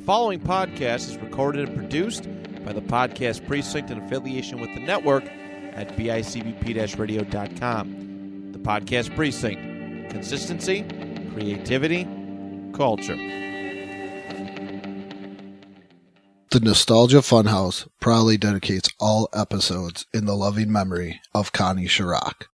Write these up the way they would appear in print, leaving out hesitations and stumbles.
following podcast is recorded and produced by the Podcast Precinct in affiliation with the network at bicbp-radio.com. The Podcast Precinct. Consistency, creativity, culture. The Nostalgia Funhouse proudly dedicates all episodes in the loving memory of Connie Chirac.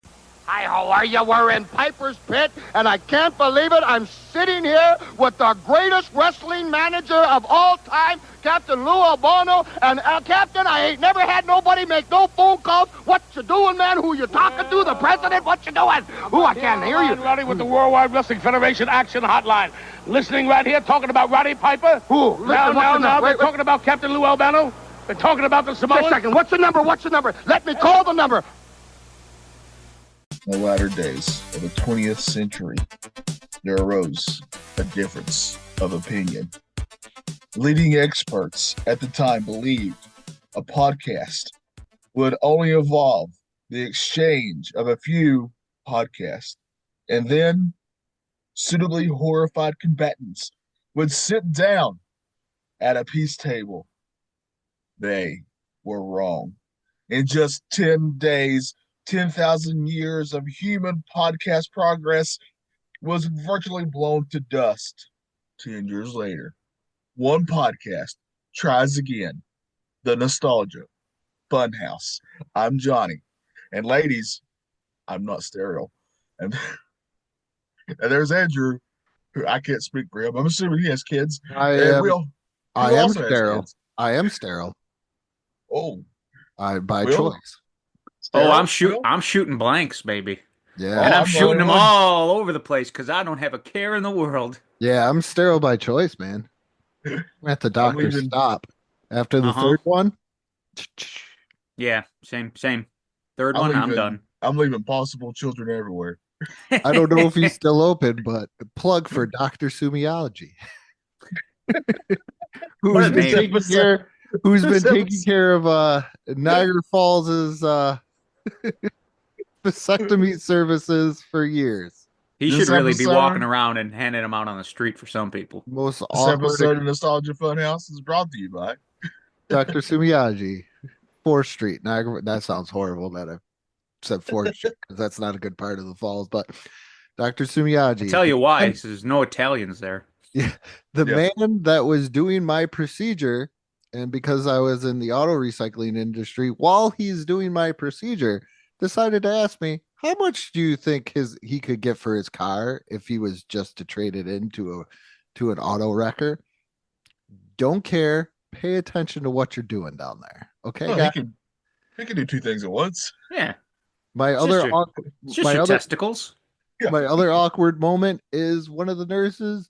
Hi, how are you? We're in Piper's Pit, and I can't believe it. I'm sitting here with the greatest wrestling manager of all time, Captain Lou Albano. And, Captain, I ain't never had nobody make no phone calls. What you doing, man? Who you talking to? The president? What you doing? Ooh, I can't hear you. Roddy with the Worldwide Wrestling Federation Action Hotline. Listening right here, talking about Roddy Piper. Who? Now, they're talking about Captain Lou Albano. They're talking about the Samoans. Wait a second. What's the number? Let me call the number. In the latter days of the 20th century, there arose a difference of opinion. Leading experts at the time believed a podcast would only involve the exchange of a few podcasts, and then suitably horrified combatants would sit down at a peace table. They were wrong. In just 10 days, 10,000 years of human podcast progress was virtually blown to dust. 10 years later, one podcast tries again. The Nostalgia Funhouse. I'm Johnny. And ladies, I'm not sterile. And there's Andrew, who I can't speak for him. I'm assuming he has kids. I am sterile. I am sterile. Oh. By choice. Oh, I'm shooting blanks, baby. Yeah. And I'm shooting them all over the place because I don't have a care in the world. Yeah, I'm sterile by choice, man. At the doctor stop after the third one. Yeah, same. Third one, I'm done. I'm leaving possible children everywhere. I don't know if he's still open, but plug for Dr. Sumiology. Who's been taking care of Niagara Falls's vasectomy services for years. He should really be walking around and handing them out on the street for some people. This episode of Nostalgia Funhouse is brought to you by Dr. Sumiology, 4th Street, Niagara. That sounds horrible that I said 4th Street because that's not a good part of the falls, but Dr. Sumiology. I'll tell you why, because there's no Italians there. Yeah, man that was doing my procedure, and because I was in the auto recycling industry, while he's doing my procedure, decided to ask me, how much do you think he could get for his car if he was just to trade it into an auto wrecker? Don't care. Pay attention to what you're doing down there. Okay. Well, he can do two things at once. Yeah. My other testicles. Yeah. My other awkward moment is one of the nurses,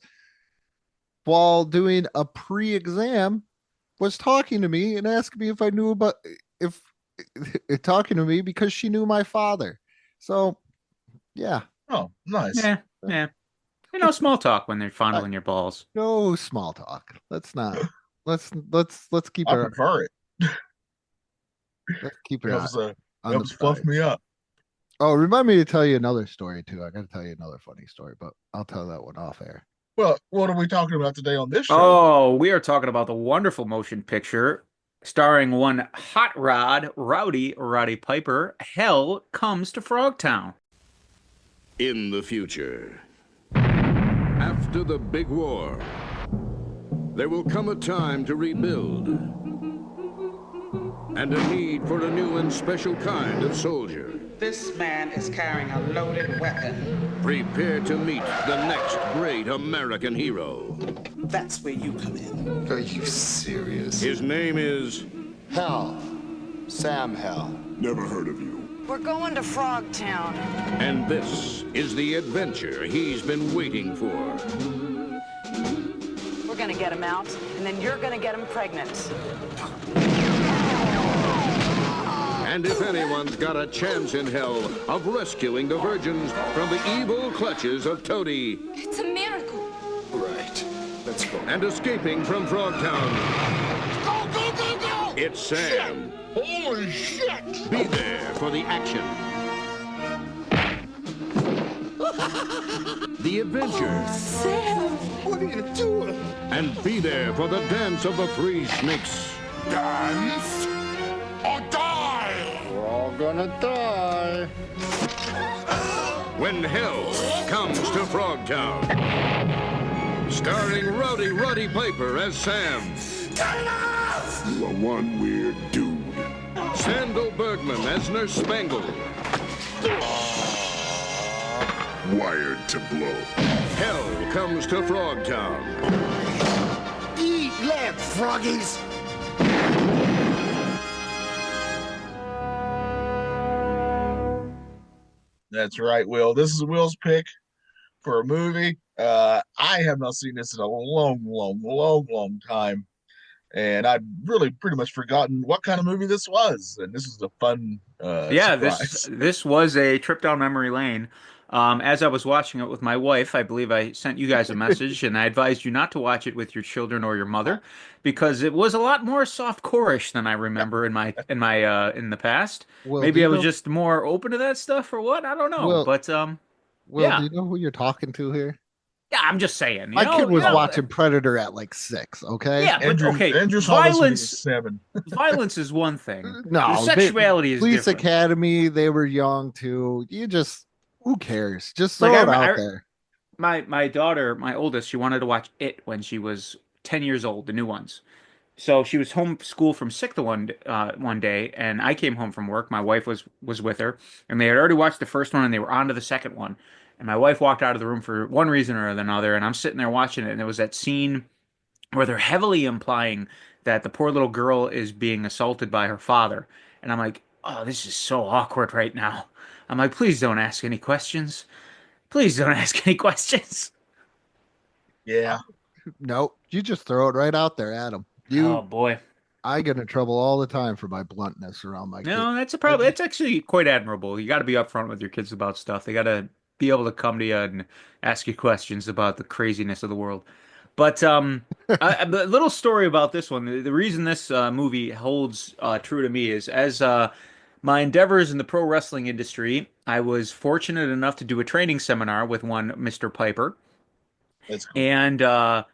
while doing a pre-exam, was talking to me and asking me if I knew talking to me because she knew my father. So, yeah. Oh, nice. Yeah. Small talk when they're fondling your balls. No small talk. Let's not. Let's keep I prefer it. Let's keep it That was fluff me up. Oh, remind me to tell you another story too. I got to tell you another funny story, but I'll tell that one off air. Well, what are we talking about today on this show? Oh, we are talking about the wonderful motion picture starring one hot rod, Roddy Piper. Hell Comes to Frogtown. In the future, after the big war, there will come a time to rebuild and a need for a new and special kind of soldier. This man is carrying a loaded weapon. Prepare to meet the next great American hero. That's where you come in. Are you serious? His name is... Hell. Sam Hell. Never heard of you. We're going to Frogtown. And this is the adventure he's been waiting for. We're gonna get him out, and then you're gonna get him pregnant. And if anyone's got a chance in hell of rescuing the virgins from the evil clutches of Toady... It's a miracle. Right. Let's go. And escaping from Frogtown... Go, go, go, go! It's Sam. Shit. Holy shit! Be there for the action. The adventure. Sam! What And be there for the dance of the three snakes. Dance or die! We're all gonna die. When hell comes to Frogtown. Starring Roddy Piper as Sam. You are one weird dude. Sandal Bergman as Nurse Spangle. Wired to blow. Hell comes to Frogtown. Eat lead, froggies! That's right, Will. This is Will's pick for a movie. I have not seen this in a long time. And I'd really pretty much forgotten what kind of movie this was. And this is a fun surprise. This was a trip down memory lane. As I was watching it with my wife, I believe I sent you guys a message, and I advised you not to watch it with your children or your mother, because it was a lot more soft-core-ish than I remember in the past. Well, maybe I was just more open to that stuff, or what? I don't know. Well, but Will, yeah. do you know who you're talking to here? Yeah, I'm just saying. My kid was watching Predator at like 6. Okay. Yeah, but Andrew's violence. 7. Violence is one thing. No, sexuality is Police different. Academy. They were young too. Who cares? Just throw it out there. My daughter, my oldest, she wanted to watch It when she was 10 years old, the new ones. So she was homeschooled from sick one day, and I came home from work. My wife was with her, and they had already watched the first one, and they were on to the second one. And my wife walked out of the room for one reason or another, and I'm sitting there watching it, and there was that scene where they're heavily implying that the poor little girl is being assaulted by her father. And I'm like, oh, this is so awkward right now. I'm like, please don't ask any questions. Please don't ask any questions. Yeah. Nope. You just throw it right out there, Adam. Oh, boy. I get in trouble all the time for my bluntness around my kids. No, that's a problem. It's actually quite admirable. You got to be upfront with your kids about stuff. They got to be able to come to you and ask you questions about the craziness of the world. But a little story about this one. The reason this movie holds true to me is as my endeavors in the pro wrestling industry, I was fortunate enough to do a training seminar with one Mr. Piper. That's cool. And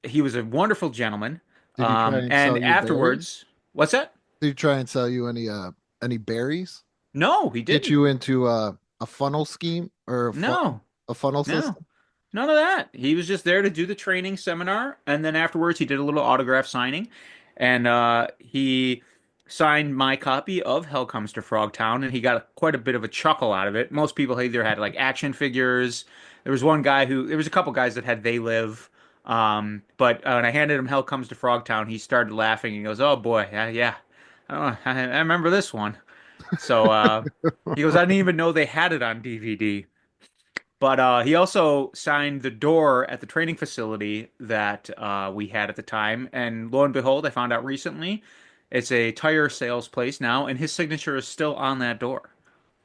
he was a wonderful gentleman. Did he try and sell you afterwards, berries? What's that? Did he try and sell you any berries? No, he didn't. Get you into a funnel scheme or a funnel system? None of that. He was just there to do the training seminar, and then afterwards he did a little autograph signing, and he signed my copy of Hell Comes to Frogtown, and he got quite a bit of a chuckle out of it. Most people either had like action figures. There was a couple guys that had They Live. But when I handed him Hell Comes to Frogtown, he started laughing. He goes, "Oh boy, yeah, I remember this one." So he goes, "I didn't even know they had it on DVD." But he also signed the door at the training facility that we had at the time, and lo and behold, I found out recently it's a tire sales place now, and his signature is still on that door.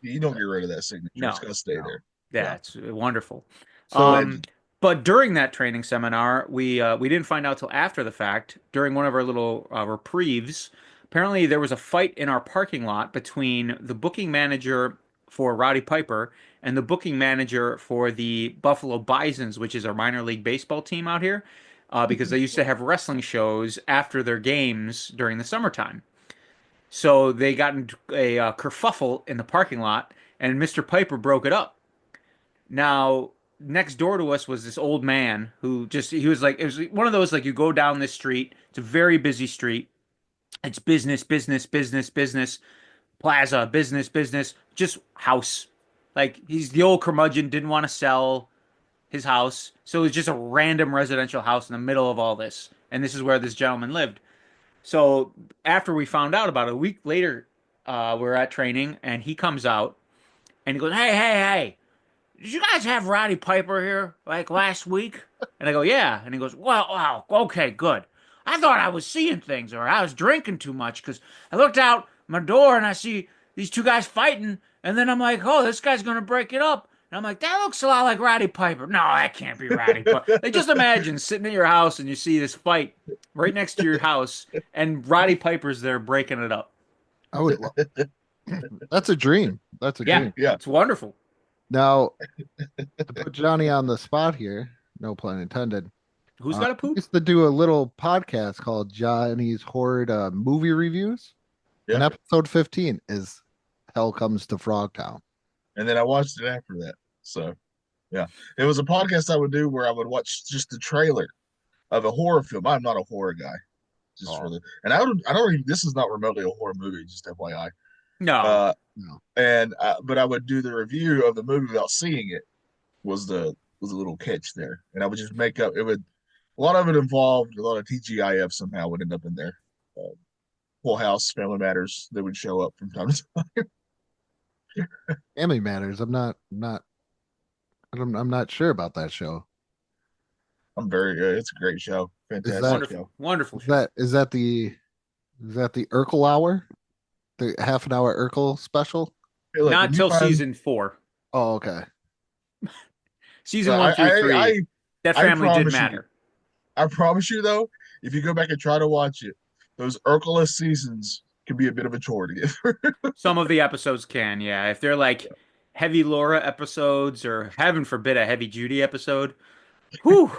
You don't get rid of that signature. No, it's gonna stay there. Yeah, it's wonderful. So But during that training seminar, we didn't find out till after the fact. During one of our little reprieves, apparently there was a fight in our parking lot between the booking manager for Roddy Piper and the booking manager for the Buffalo Bisons, which is our minor league baseball team out here, because they used to have wrestling shows after their games during the summertime. So they got into a kerfuffle in the parking lot, and Mr. Piper broke it up. Now, next door to us was this old man who it was one of those, like, you go down this street, it's a very busy street, it's business, plaza, business, just house. Like, he's the old curmudgeon, didn't want to sell his house, so it was just a random residential house in the middle of all this, and this is where this gentleman lived. So after we found out, about a week later, we're at training, and he comes out, and he goes, hey, did you guys have Roddy Piper here, like, last week? And I go, yeah. And he goes, well, wow, okay, good. I thought I was seeing things, or I was drinking too much, because I looked out my door and I see these two guys fighting, and then I'm like, oh, this guy's going to break it up. And I'm like, that looks a lot like Roddy Piper. No, that can't be Roddy Piper. Like, just imagine sitting at your house and you see this fight right next to your house, and Roddy Piper's there breaking it up. I would love That's a dream. That's a dream. Yeah. It's wonderful. Now, to put Johnny on the spot here, no pun intended, Who's got a I poop? used to do a little podcast called Johnny's Horrid Movie Reviews. And Yeah. episode 15 is Hell Comes to Frogtown. And then I watched it after that. So yeah, it was a podcast I would do where I would watch just the trailer of a horror film. I'm not a horror guy, just for the and I don't even. This is not remotely a horror movie, just FYI. No. No. And but I would do the review of the movie without seeing it. Was a little catch there, and I would just make up. It would a lot of it involved a lot of TGIF somehow would end up in there. Full House, Family Matters, they would show up from time to time. Family Matters. I'm not sure about that show. I'm very good. It's a great show. Fantastic Wonderful. show. Wonderful Is show. that the Urkel hour? The half an hour Urkel special? Hey, look, Not when you till find- season 4. Oh, okay. Season 1 through 3. That I family did promise you. matter. I promise you, though, if you go back and try to watch it, those Urkel seasons can be a bit of a chore to get through. Some of the episodes can, yeah. If they're like heavy Laura episodes or heaven forbid a heavy Judy episode, whew,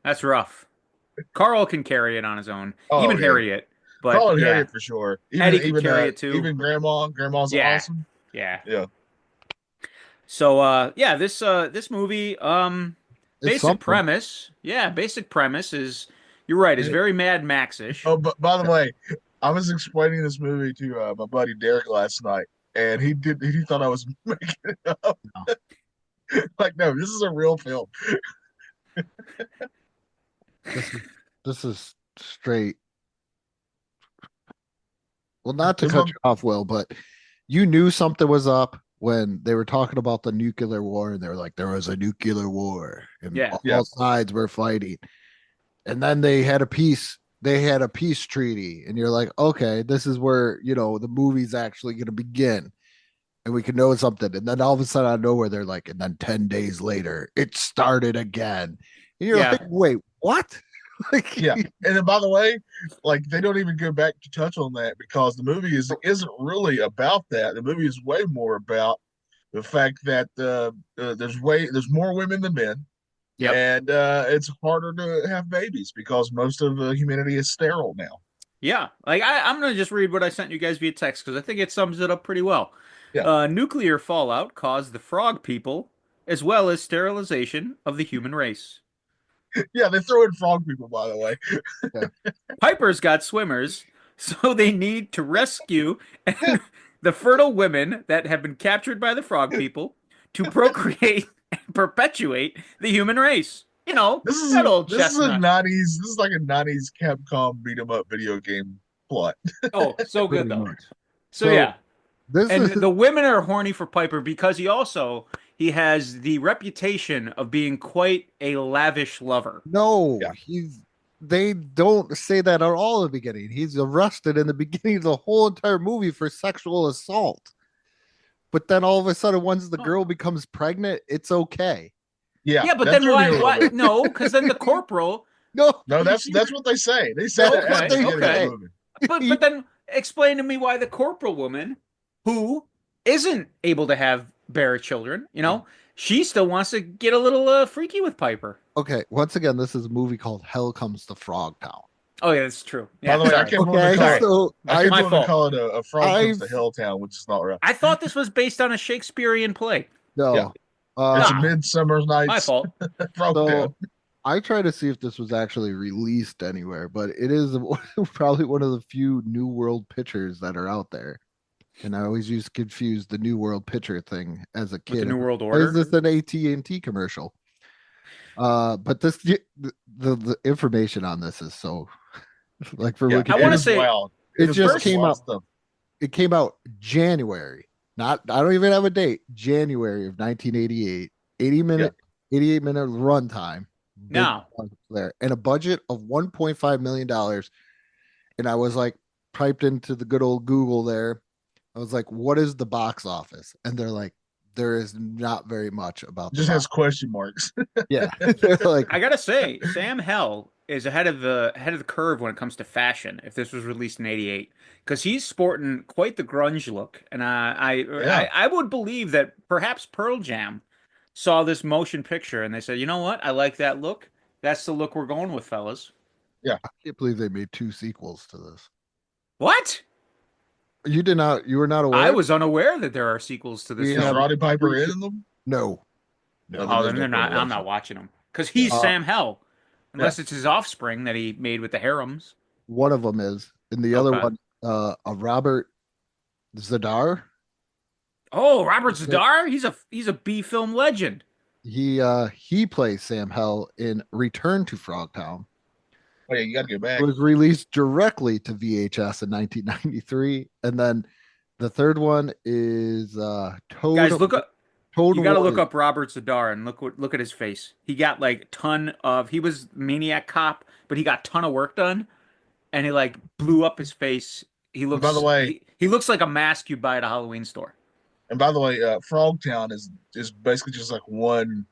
that's rough. Carl can carry it on his own. Oh, Even yeah. Harriet. But Carl and yeah. Harriet for sure. Eddie could carry it too. Even Grandma's Yeah. awesome. Yeah. Yeah. So yeah, this movie basic something. premise. Yeah, basic premise is you're right, it's very Mad Max-ish. Oh, but by the way, I was explaining this movie to my buddy Derek last night, and he thought I was making it up. Like, no, this is a real film. This is straight. Well, not to This cut one- you off, Will, but you knew something was up when they were talking about the nuclear war, and they were like, there was a nuclear war, and Yeah. all sides were fighting. And then they had a peace treaty, and you're like, okay, this is where, the movie's actually going to begin, and we can know something. And then all of a sudden, out of nowhere, they're like, and then 10 days later, it started again. And you're Yeah. like, wait, what? Like, Yeah, and then by the way, like they don't even go back to touch on that because the movie isn't really about that. The movie is way more about the fact that there's more women than men. Yep. And it's harder to have babies because most of humanity is sterile now. Yeah, like I'm gonna just read what I sent you guys via text because I think it sums it up pretty well. Yeah. Nuclear fallout caused the frog people as well as sterilization of the human race. Yeah, they throw in frog people, by the way. Piper's got swimmers, so they need to rescue the fertile women that have been captured by the frog people to procreate and perpetuate the human race. This is that old this is a chestnut. 90s. This is like a 90s Capcom beat 'em up video game plot. Oh, so good Pretty though. much. So yeah, This and is the women are horny for Piper because he has the reputation of being quite a lavish lover. no, Yeah. they don't say that at all in the beginning. He's arrested in the beginning of the whole entire movie for sexual assault. But then all of a sudden, once the girl becomes pregnant, it's okay. Yeah, Yeah, but that's then why? really Why? what- No, because then the corporal. No, No, that's what they say. They say that Okay, at the beginning of the okay. movie. But then explain to me why the corporal woman, who isn't able to bear children, she still wants to get a little freaky with Piper. Okay, once again, this is a movie called Hell Comes to Frogtown. Oh yeah, that's true. By Yeah, the way, I sorry. can't believe Okay, they call it. so I my can't believe they fault. call it a frog comes to I've- Helltown, which is not right. I thought this was based on a Shakespearean play. no, Yeah. It's a Nah. Midsummer Night's My fault. Frogtown. so I try to see if this was actually released anywhere, but it is probably one of the few New World pictures that are out there. And I always used to confuse the New World picture thing as a With kid. the New World Why is Order. this an AT&T commercial? But the information on this is so like for Yeah, Wikipedia, I wanna it is say- wild. it is just wild came out. stuff. It came out January. I don't even have a date. January of 1988. 88 minute runtime. Big Now. there and a budget of $1.5 million. And I was like, typed into the good old Google there. I was like, what is the box office? And they're like, there is not very much about Just the has box. question marks. Yeah. They're like, I gotta say, Sam Hell is ahead of the curve when it comes to fashion. If this was released in '88, because he's sporting quite the grunge look, and I would believe that perhaps Pearl Jam saw this motion picture and they said, you know what, I like that look. That's the look we're going with, fellas. I can't believe they made 2 sequels to this. What? You were not aware? I was unaware that there are sequels to this We Is film. have- Roddy Piper in them? No. Oh, then they're not. I'm not watching them because he's Sam Hell, unless it's his offspring that he made with the harems. One of them is, and the other Okay. one, a Robert Zadar. Oh, Robert Zadar, he's a B film legend. He plays Sam Hell in Return to Frogtown. Oh, yeah, you got to go back. It was released directly to VHS in 1993, and then the third one is Toad. Guys, look up. Toad You got to look Warrior. up Robert Zadar and look at his face. He got like he was Maniac Cop, but he got ton of work done, and he like blew up his face. He looks. By the way, he looks like a mask you'd buy at a Halloween store. And by the way, Frogtown is basically just like one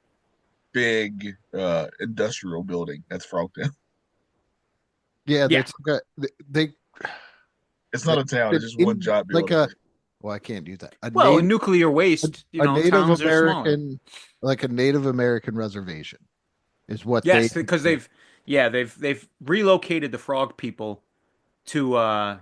big industrial building. That's Frogtown. Yeah, Yeah. It's like they. It's not a town. It's just one giant building. Well, I can't do that. Well, nuclear waste. a Native towns are smaller. American, like a Native American reservation, is what. Yes, because they've relocated the frog people to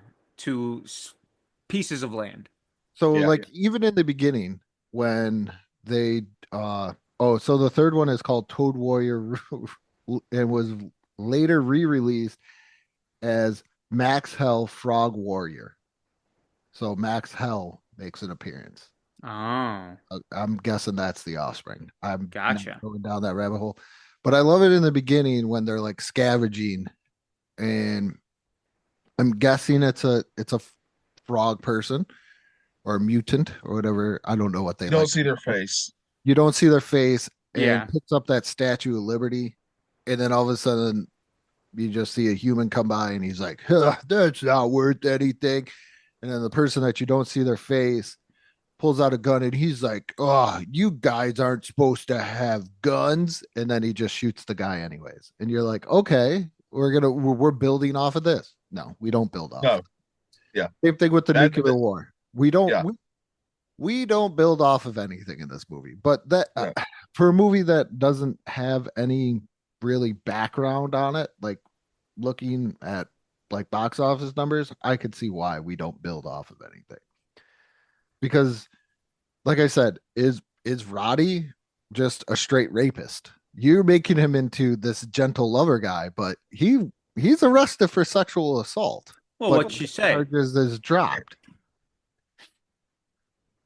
pieces of land. So even in the beginning when they so the third one is called Toad Warrior and was later re-released as Max Hell Frog Warrior. So Max Hell makes an appearance. Oh. I'm guessing that's the offspring. I'm Gotcha. not going down that rabbit hole. But I love it in the beginning when they're like scavenging, and I'm guessing it's a frog person or a mutant or whatever. I don't know what they You don't see their face. You don't see their face, and Yeah. picks up that Statue of Liberty, and then all of a sudden you just see a human come by and he's like, huh, that's not worth anything. And then the person that you don't see their face pulls out a gun and he's like, oh, you guys aren't supposed to have guns. And then he just shoots the guy anyways. And you're like, okay, we're building off of this. No, we don't build off. No. Yeah. Same thing with the That- nuclear war. We don't Yeah. we don't build off of anything in this movie. But that Yeah. for a movie that doesn't have any really background on it, like looking at like box office numbers, I could see why we don't build off of anything. Because like I said, is Roddy just a straight rapist? You're making him into this gentle lover guy, but he's arrested for sexual assault. Well, But what'd she say? Charges is dropped.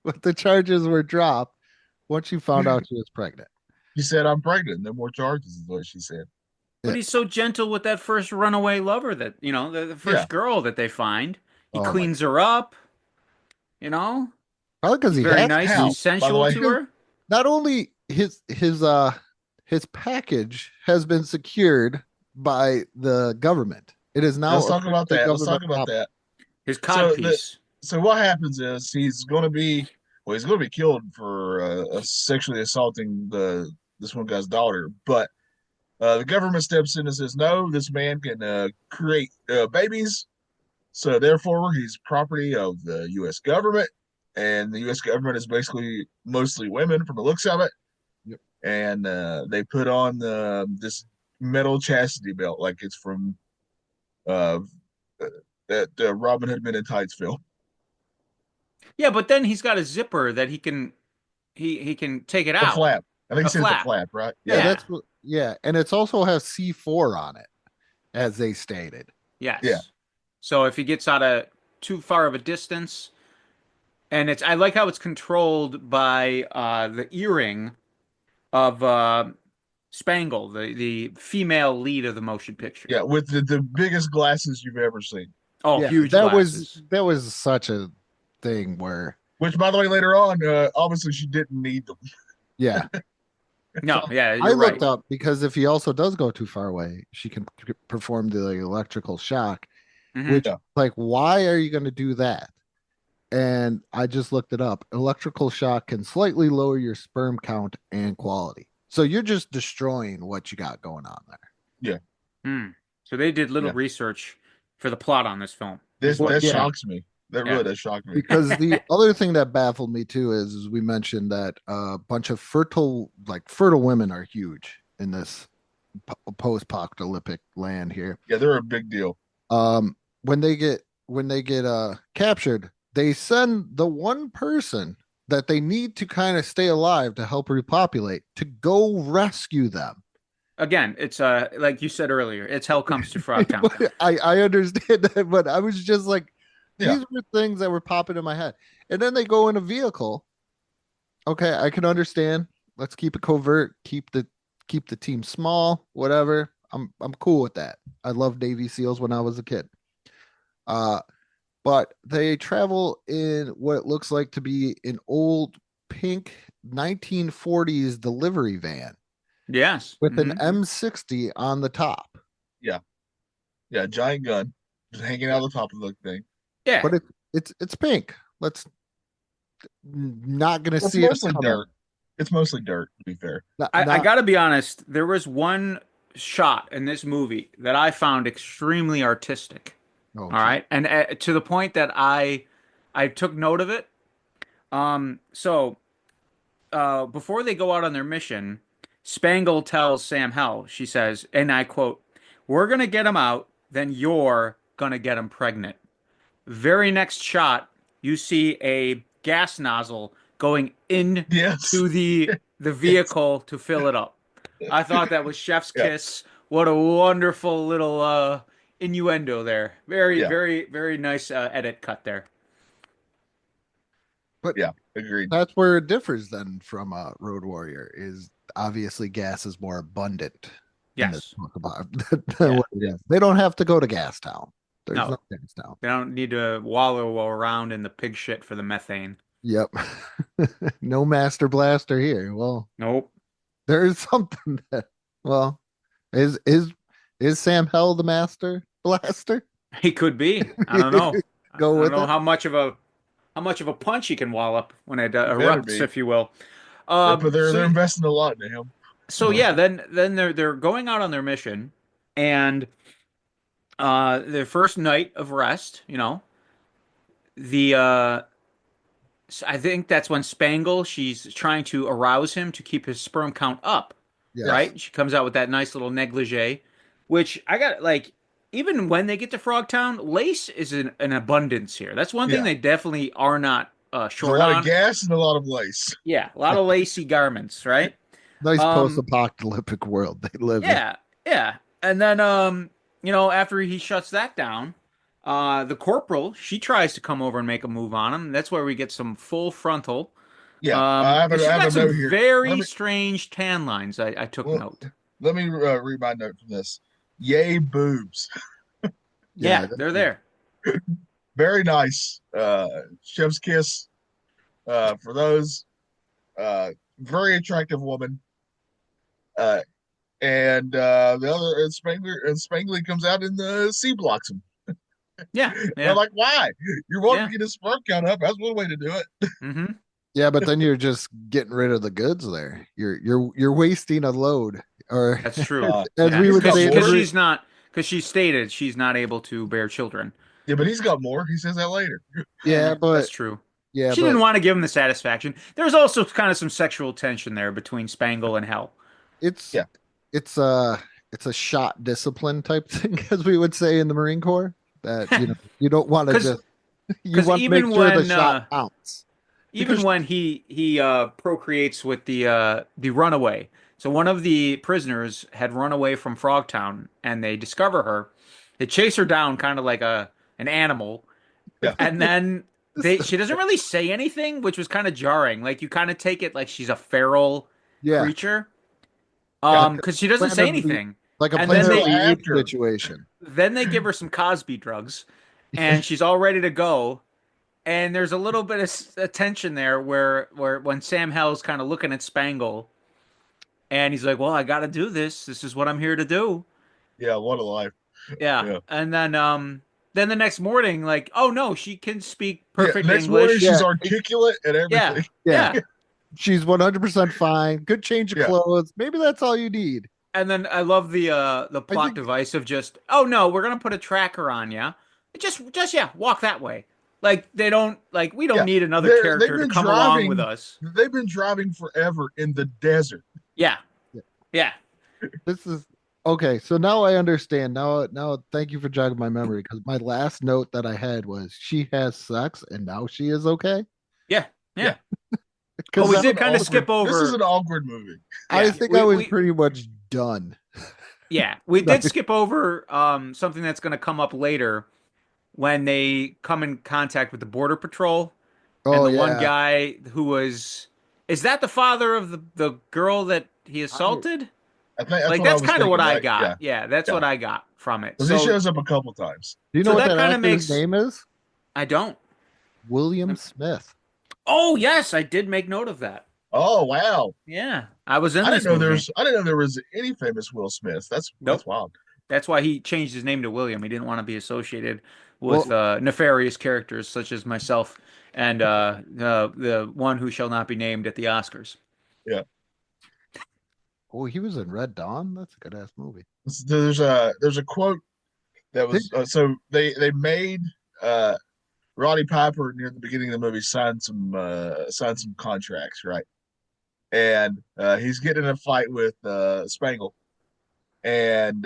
But the charges were dropped once she found out she was pregnant. She said, I'm pregnant. No more charges, is what she said. But he's so gentle with that first runaway lover that, the first Yeah. girl that they find. He Oh my cleans her up, Probably because he very has nice How? and By the sensual way, to her. not only his package has been secured by the government. It is now Let's talk about officially that. Let's talk government about property. that. His So codpiece. So what happens is he's going to be killed for sexually assaulting this one guy's daughter. But the government steps in and says, no, this man can create babies. So therefore, he's property of the U.S. government. And the U.S. government is basically mostly women from the looks of it. Yep. And they put on this metal chastity belt like it's from that Robin Hood Men in Tights film. Yeah, but then he's got a zipper that he can take it The out. flap. I think A it says the flap. flap, right? Yeah, Yeah. that's what, yeah, and it's also has C4 on it, as they stated. Yes. Yeah. So if he gets out of too far of a distance, and I like how it's controlled by the earring of Spangle, the female lead of the motion picture. Yeah, with the biggest glasses you've ever seen. Oh, Yeah, huge that glasses. was such a thing where Which, by the way, later on, obviously she didn't need them. yeah. No, yeah, I you're right. looked up because if he also does go too far away, she can perform the electrical shock. Mhm. Which, Yeah. like, why are you going to do that? And I just looked it up. Electrical shock can slightly lower your sperm count and quality. So you're just destroying what you got going on there. So they did little Yeah. research for the plot on this film. That Yeah. shocks me. That Yeah. really does shock me. Because the other thing that baffled me too is we mentioned that a bunch of fertile women are huge in this post-apocalyptic land here. Yeah, they're a big deal. When they get captured, they send the one person that they need to kind of stay alive to help repopulate to go rescue them. Again, it's like you said earlier, it's hell comes to Frogtown. I understand that, but I was just like, Yeah. these were things that were popping in my head. And then they go in a vehicle. Okay, I can understand. Let's keep it covert, keep the team small, whatever. I'm cool with that. I loved Navy SEALs when I was a kid. But they travel in what looks like to be an old pink 1940s delivery van. Yes. With an M60 on the top. Yeah. Yeah, giant gun just hanging out the top of the thing. Yeah. But it's pink. Let's not gonna see It's mostly it dirt. It's mostly dirt, to be fair. I gotta be honest, there was one shot in this movie that I found extremely artistic. Oh, all right, and to the point that I took note of it. So before they go out on their mission, Spangle tells Sam Hell, she says, and I quote, "We're gonna get him out, then you're gonna get him pregnant." Very next shot, you see a gas nozzle going into the vehicle to fill it up. I thought that was chef's kiss. What a wonderful little innuendo there. Very, very, very nice edit cut there. But yeah, agreed. That's where it differs then from Road Warrior. Is obviously gas is more abundant. Yes. They don't have to go to Gas Town. There's No. no Gas Town. They don't need to wallow around in the pig shit for the methane. Yep. No Master Blaster here. Well, nope. There is something that is Sam Hell the Master Blaster? He could be. I don't know. I don't know it. how much of a punch he can wallop when it erupts, if you will. But they're investing a lot into him. So yeah, then they're going out on their mission, and their first night of rest, I think that's when Spangle, she's trying to arouse him to keep his sperm count up. Yes. Right? She comes out with that nice little negligee, which I got even when they get to Frogtown, lace is in abundance here. That's one thing they definitely are not short on. A lot of gas and a lot of lace. Yeah, a lot of lacy garments, right? Nice post-apocalyptic world they live in. Yeah. And then, after he shuts that down, the corporal, she tries to come over and make a move on him. That's where we get some full frontal. Yeah, she's got some very strange tan lines. I took note. Let me read my note from this. Yay, boobs. Yeah, they're there. Very nice. Chef's kiss for those. Very attractive woman. And the other Spangly comes out and C blocks him. Yeah. They're like, why? You're wanting to get his sperm count up. That's one way to do it. Mm-hmm. Yeah, but then you're just getting rid of the goods there. You're wasting a load. Or that's true. We would say, because she stated she's not able to bear children. Yeah, but he's got more. He says that later. Yeah, but that's true. Yeah, she didn't want to give him the satisfaction. There's also kind of some sexual tension there between Spangle and Hell. It's a shot discipline type thing, as we would say in the Marine Corps. That you don't want to just want to make sure the shot counts. Even when he procreates with the runaway. So one of the prisoners had run away from Frogtown, and they discover her. They chase her down, kind of like an animal, and then she doesn't really say anything, which was kind of jarring. Like you kind of take it like she's a feral creature, because she doesn't say anything. Like a Planet situation. Then they give her some Cosby drugs, and she's all ready to go. And there's a little bit of tension there where when Sam Hell's kind of looking at Spangle, and he's like, "Well, I got to do this. This is what I'm here to do." Yeah, what a life. Yeah. And then the next morning, like, oh no, she can speak perfect next English. Morning, she's articulate and everything. Yeah. She's 100% fine. Good change of clothes. Maybe that's all you need. And then I love the plot device of just, oh no, we're gonna put a tracker on you. Just walk that way. Like we don't need another character to come along with us. They've been driving forever in the desert. Yeah. This is Okay, so now I understand. Now, thank you for jogging my memory because my last note that I had was she has sex and now she is okay. Yeah, Yeah. yeah. Oh, Because we This is did an kind of awkward- skip over. This is an awkward movie. I Yeah, think I was we pretty much done. yeah, we did skip over something that's going to come up later when they come in contact with the Border Patrol and Oh the one yeah, guy who was, is that the father of the girl that he I, assaulted? I think that's Like what I that's was kind of what thinking, I right? got. Yeah. Yeah, that's Yeah. what I got from it. Because he So shows up a couple times. do you know so what that that kind of actor's makes, name is? I don't. William Smith. Oh, yes, I did make note of that. Oh wow. Yeah, I was in I didn't this know movie. I didn't know there was any famous Will Smiths. That's Nope. wild. That's why he changed his name to William. He didn't want to be associated with Well, nefarious characters such as myself and the one who shall not be named at the Oscars. Yeah. oh, he was in Red Dawn. That's a good ass movie. There's a quote that was so they made Roddy Piper near the beginning of the movie sign some contracts, right? And he's getting in a fight with Spangle, and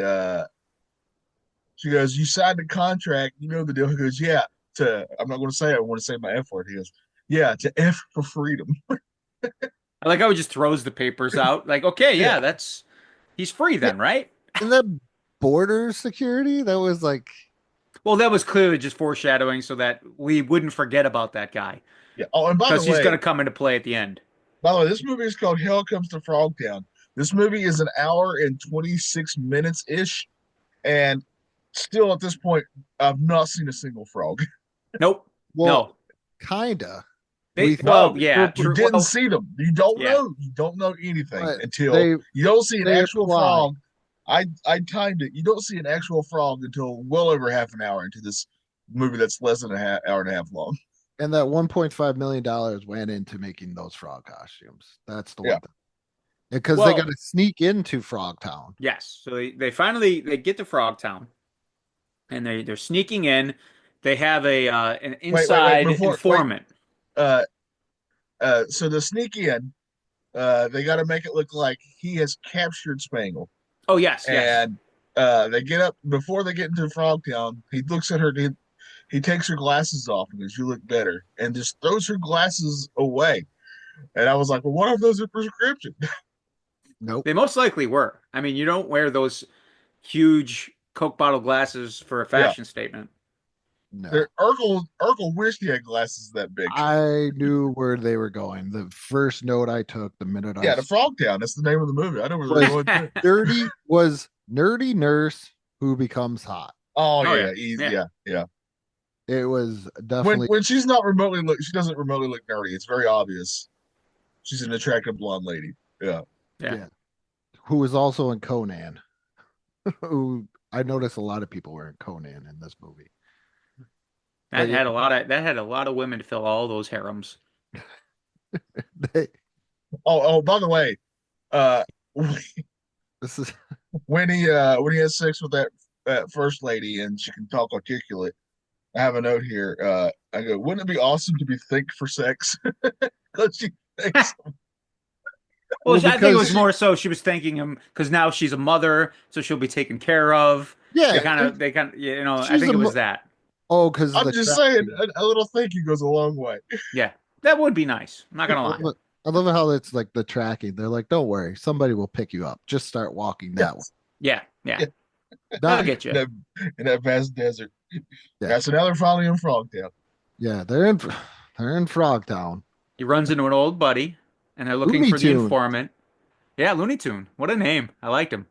she goes, "You signed the contract, you know the deal." He goes, "Yeah." To I'm not going to say it. I want to say my F word. He goes, "Yeah, to F for freedom." I like how he just throws the papers out. Like, okay, yeah, Yeah. that's he's free then, right? And that border security, that was like, Well, that was clearly just foreshadowing so that we wouldn't forget about that guy Yeah. Oh, and because he's going to come into play at the end. by the way, this movie is called Hell Comes to Frogtown. This movie is an hour and 26 minutes ish, and still at this point, I've not seen a single frog. Nope. well, No. kinda. They, We well, thought yeah, You true. didn't Well, see them. You don't yeah. know. You don't know anything But until they- you don't see an they actual fly. frog. I timed it. You don't see an actual frog until well over half an hour into this movie that's less than hour and a half long. And that $1.5 million went into making those frog costumes. That's the one Yeah. thing. Because Well- they got to sneak into Frogtown. Yes. So they finally they get to Frogtown and they're sneaking in. They have an inside before- informant. So the sneak in, they got to make it look like he has captured Spangle. Oh yes, yes. And they get up before they get into Frogtown. He looks at her. He takes her glasses off and goes, "You look better," and just throws her glasses away. And I was like, "Well, what if those are prescription?" Nope. They most likely were. I mean, you don't wear those huge Coke bottle glasses for a fashion statement. No. Urkel wished he had glasses that big. I knew where they were going. The first note I took the minute Yeah, I the Frogtown. That's the name of the movie. I know where they're going. To. nerdy nurse who becomes hot. Oh yeah. yeah, easy. Yeah. It was definitely When she's not remotely she doesn't remotely look nerdy. It's very obvious. She's an attractive blonde lady. Yeah. who was also in Conan. Who I noticed a lot of people were in Conan in this movie. That had a lot of women to fill all those harems. They, Oh, by the way, this is when he has sex with that first lady and she can talk articulate, I have a note here. I go, wouldn't it be awesome to be thick for sex? Because she thinks. Well, I think it was because more so she was thanking him because now she's a mother, so she'll be taken care of. Yeah, they kind of, you know. I she's think it a was that. oh, because I'm just saying, a little thank you goes a long way. Yeah, that would be nice. I'm not gonna lie. I love how it's like the tracking. They're like, "Don't worry, somebody will pick you up. Just start walking that way." Yeah. Yeah. I'll get you. In that vast desert. Yeah. Yeah, so now they're finally in Frogtown. Yeah, they're in Frogtown. He runs into an old buddy, and they're looking Looney for the Tune. informant. Yeah, Looney Tune. What a name. I liked him.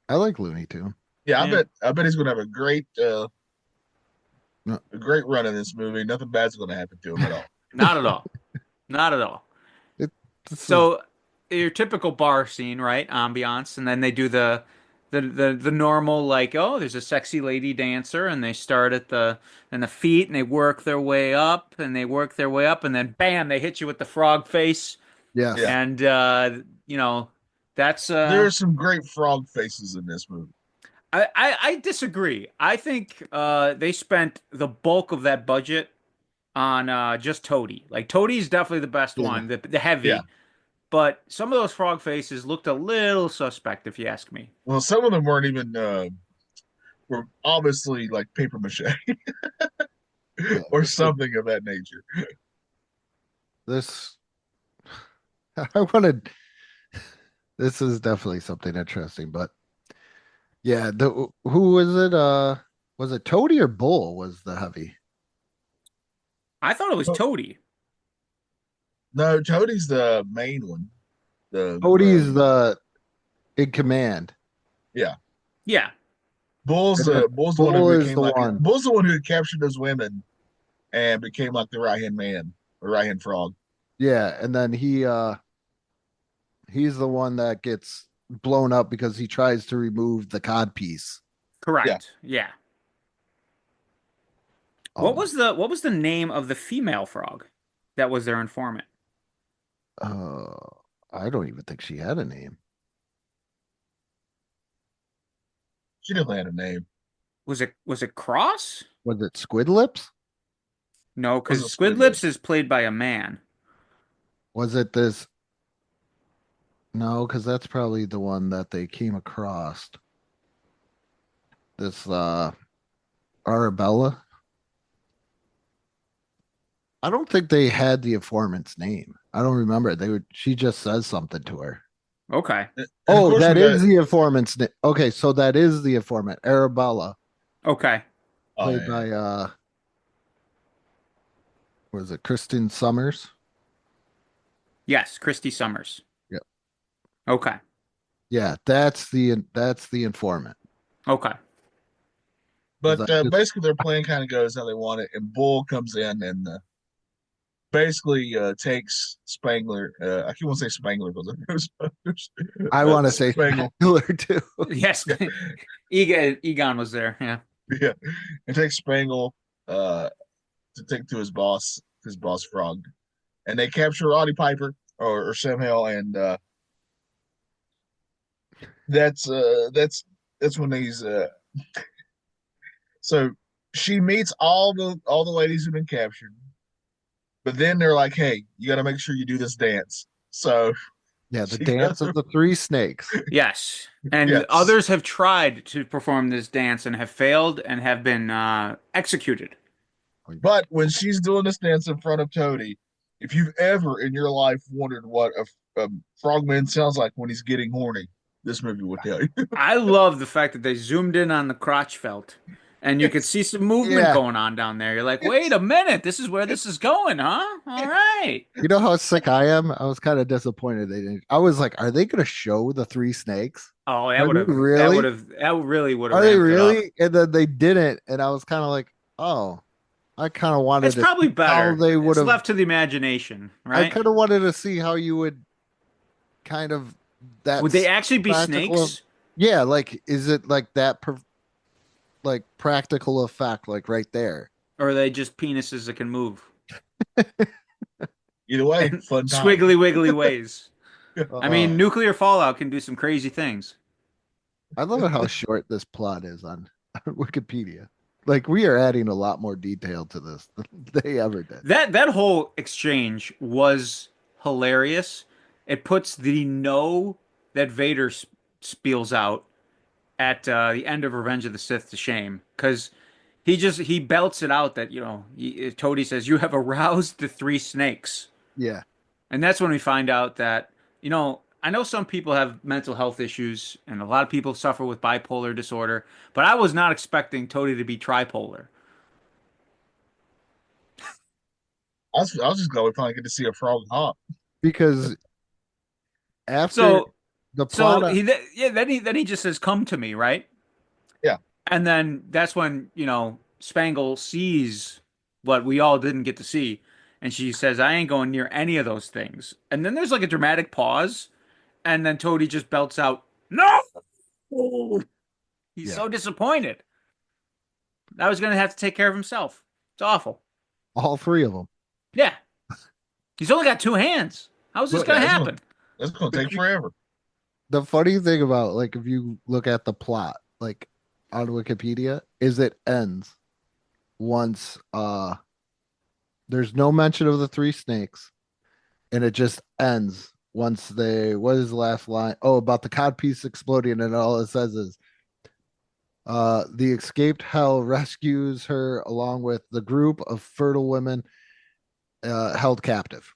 I like Looney Tune. Yeah, Yeah. I bet he's gonna have a great No. run in this movie. Nothing bad's gonna happen to him at all. Not at all. Not at all. So your typical bar scene, right? Ambiance, and then they do the normal like, oh, there's a sexy lady dancer, and they start at the feet, and they work their way up, and they work their way up, and then bam, they hit you with the frog face, Yes. Yeah. and you know, that's There are some great frog faces in this movie. I disagree. I think they spent the bulk of that budget on just Toady. Like Toady's definitely the best Yeah. one, the heavy. Yeah. but some of those frog faces looked a little suspect, if you ask me. Well, some of them weren't even were obviously like paper mache Yeah, or something of that nature. this I wanted. This is definitely something interesting, but yeah, the who was it? Was it Toady or Bull? Was the heavy? I thought it was Toady. No, Toadie's the main one. The Toady's the in command. yeah. Yeah. Bull's And then Bull's the one Bull who is became the like one. Bull's the one who captured those women and became like the right hand man or right hand frog. Yeah, and then he's the one that gets blown up because he tries to remove the cod piece. Correct. Yeah. What Um, was the name of the female frog that was their informant? uh, I don't even think she had a name. She definitely had a name. Was it Cross? Was it Squid Lips? No, because Was it Squid Squid Lips Lips? is played by a man. Was it this? No, because that's probably the one that they came across. This Arabella. I don't think they had the informant's name. I don't remember. She just says something to her. Okay. And of Oh, course that we is got- the informant's name. Okay, so that is the informant, Arabella, Okay. oh, played yeah. by was it Kristen Summers? Yes, Christy Summers. Yep. Okay. Yeah, that's the informant. Okay. But basically their plan kind of goes how they want it, and Bull comes in and basically takes Spangler. I keep want to say Spangler because I want to say Spangle. Spangler too. Yes. Egon was there. Yeah. Yeah, and takes Spangle to take to his boss Frog, and they capture Roddy Piper or somehow, and that's when he's so she meets all the ladies who've been captured, but then they're like, hey, you got to make sure you do this dance. So Yeah, the she dance goes- of the three snakes. Yes. And Yes. others have tried to perform this dance and have failed and have been executed. But when she's doing this dance in front of Toady, if you've ever in your life wondered what a frogman sounds like when he's getting horny, this movie will tell you. I love the fact that they zoomed in on the crotch felt and you could see some movement Yeah. going on down there. You're like, wait a minute, this is where this is going, huh? All right. You know how sick I am? I was kind of disappointed they didn't. I was like, are they going to show the three snakes? Oh, Are they really? that really would have Are they ramped it up. really? And then they didn't, and I was kind of like, oh, I kind of wanted It's to probably see better. how they would It's have. left to the imagination, I right? kind of wanted to see how you would kind of that. Would they actually be practical- snakes? Yeah, like is it like that? Like practical effect, like right there. Or are they just penises that can move? Either way, In fun time. squiggly wiggly ways. I mean, Uh, nuclear fallout can do some crazy things. I love it how short this plot is on Wikipedia. Like we are adding a lot more detail to this than they ever did. That whole exchange was hilarious. It puts the no that Vader spiels out at the end of Revenge of the Sith to shame, because he belts it out that Toady says, you have aroused the three snakes. Yeah. And that's when we find out that, I know some people have mental health issues and a lot of people suffer with bipolar disorder, but I was not expecting Toady to be tripolar. I was just glad we finally get to see a frog hop. Because after So the plot, then he just says, come to me, right? Yeah. And then that's when, Spangle sees what we all didn't get to see. And she says, I ain't going near any of those things. And then there's like a dramatic pause. And then Toady just belts out, no! He's so disappointed. I was going to have to take care of himself. It's awful. all three of them. Yeah. He's only got two hands. How's this going to happen? That's going to take forever. The funny thing about like if you look at the plot like on Wikipedia is it ends once there's no mention of the three snakes and it just ends once what is the last line? Oh, about the codpiece exploding, and all it says is, the escaped hell rescues her along with the group of fertile women held captive.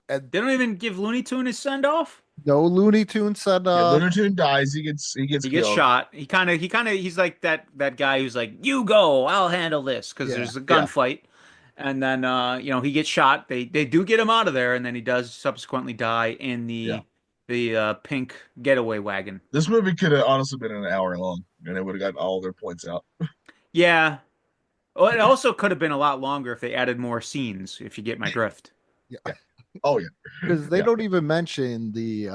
They don't even give Looney Tune his send off. No Looney Tunes said Looney Tune dies. He gets killed. Shot. He's like that guy who's like, you go, I'll handle this, because there's a gunfight. And then he gets shot. They do get him out of there, and then he does subsequently die in the pink getaway wagon. This movie could have honestly been an hour long, and it would have gotten all their points out. Yeah. Well, it also could have been a lot longer if they added more scenes, if you get my drift. Yeah. Oh yeah. Because they don't even mention the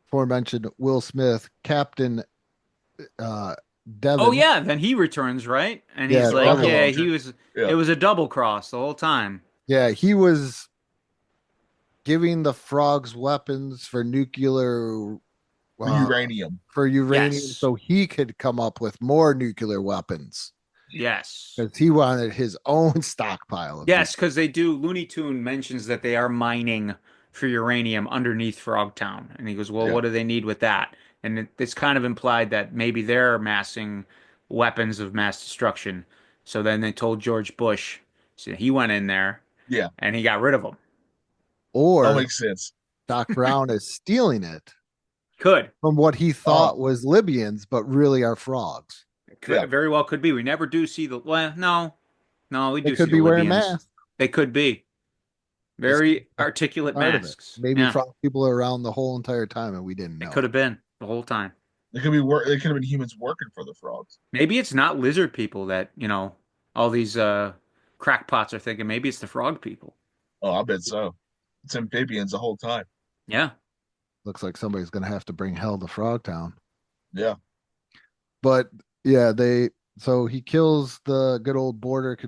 aforementioned Will Smith, Captain Devin. Oh yeah, then he returns, right? And he's like, it was a double cross the whole time. Yeah, he was giving the frogs weapons for nuclear uranium. Yes. So he could come up with more nuclear weapons. Yes. Because he wanted his own stockpile. Yes, because they do. Looney Tune mentions that they are mining for uranium underneath Frogtown. And he goes, well, what do they need with that? And it's kind of implied that maybe they're amassing weapons of mass destruction. So then they told George Bush, so he went in there, and he got rid of them. Or that makes sense. Doc Brown is stealing it. Could from what he thought was Libyans, but really are frogs. Very well could be. We never do see the. Well, no, we do. They could see be the wearing Libyans. masks. They could be very articulate masks. Maybe frog people are around the whole entire time, and we didn't know. It could have been the whole time. They could be. They could have been humans working for the frogs. Maybe it's not lizard people that all these crackpots are thinking. Maybe it's the frog people. Oh, I bet so. It's amphibians the whole time. Yeah. Looks like somebody's going to have to bring hell to Frogtown. Yeah. But yeah, so he kills the good old border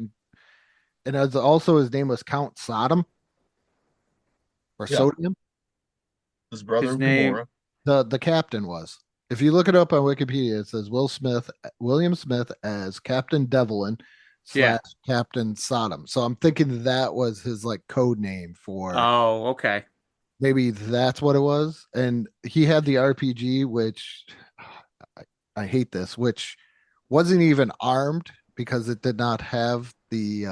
and as also his name was Count Sodom or Sodium. His brother, his name, the captain was. If you look it up on Wikipedia, it says William Smith as Captain Devlin / Captain Sodom. So I'm thinking that was his like code name for. Oh, okay. Maybe that's what it was. And he had the RPG, which I hate this, which wasn't even armed because it did not have the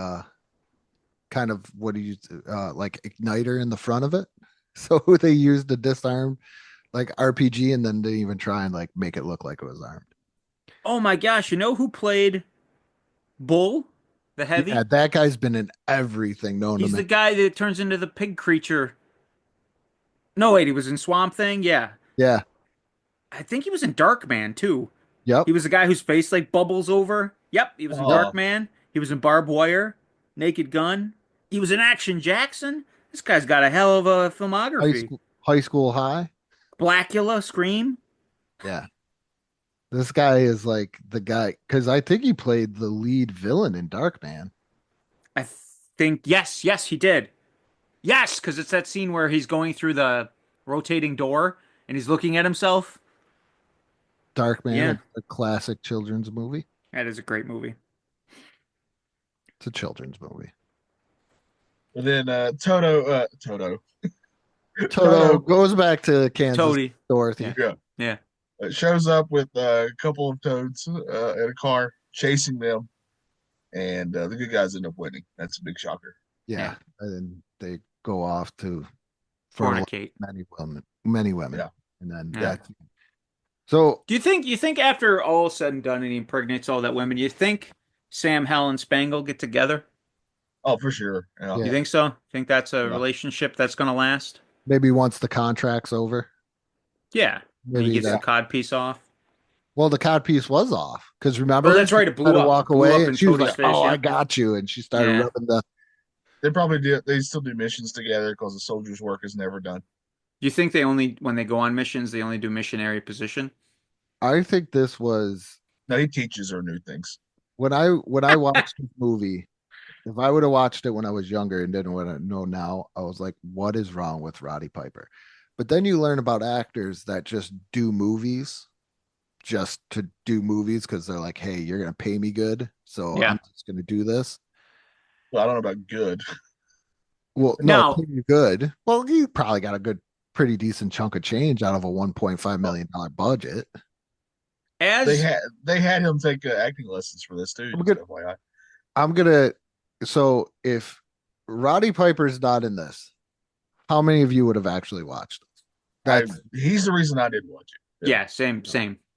kind of like igniter in the front of it. So they used a disarmed like RPG and then didn't even try and like make it look like it was armed. Oh my gosh, you know who played Bull, the heavy? Yeah, that guy's been in everything known to me. He's the guy that turns into the pig creature. No, wait, he was in Swamp Thing? Yeah. Yeah. I think he was in Darkman, too. Yep. He was the guy whose face, like, bubbles over. Yep, he was in Darkman. He was in Barbed Wire, Naked Gun. He was in Action Jackson. This guy's got a hell of a filmography. High School High. Blackula, Scream. Yeah. This guy is, like, the guy... Because I think he played the lead villain in Darkman. I think... Yes, he did. Yes, because it's that scene where he's going through the rotating door and he's looking at himself. Darkman, a classic children's movie. That is a great movie. It's a children's movie. And then Toto goes back to Kansas. Toady. Dorothy. Yeah. Shows up with a couple of toads in a car chasing them, and the good guys end up winning. That's a big shocker. Yeah. And then they go off to fornicate many women. Yeah. And then that's so. Do you think after all said and done and he impregnates all that women, you think Sam, Hal, and Spangle get together? Oh, for sure. Yeah. You think so? Think that's a relationship that's going to last? Maybe once the contract's over. Yeah. Maybe he gets the codpiece off. Well, the codpiece was off because remember, that's right. It blew up. Walk blew away, up and she was like, face, "Oh, I got you," and she started rubbing the. They probably do. They still do missions together because the soldiers' work is never done. Do you think when they go on missions, they only do missionary position? I think this was. No, he teaches her new things. When I watched this movie, if I would have watched it when I was younger and didn't want to know now, I was like, "What is wrong with Roddy Piper?" But then you learn about actors that just do movies, just to do movies because they're like, "Hey, you're gonna pay me good, so I'm just gonna do this." Well, I don't know about good. Well, no, good. Well, you probably got a good pretty decent chunk of change out of a $1.5 million budget. They had him take acting lessons for this too. I'm gonna. So if Roddy Piper's not in this, how many of you would have actually watched this? He's the reason I didn't watch it. Yeah, same.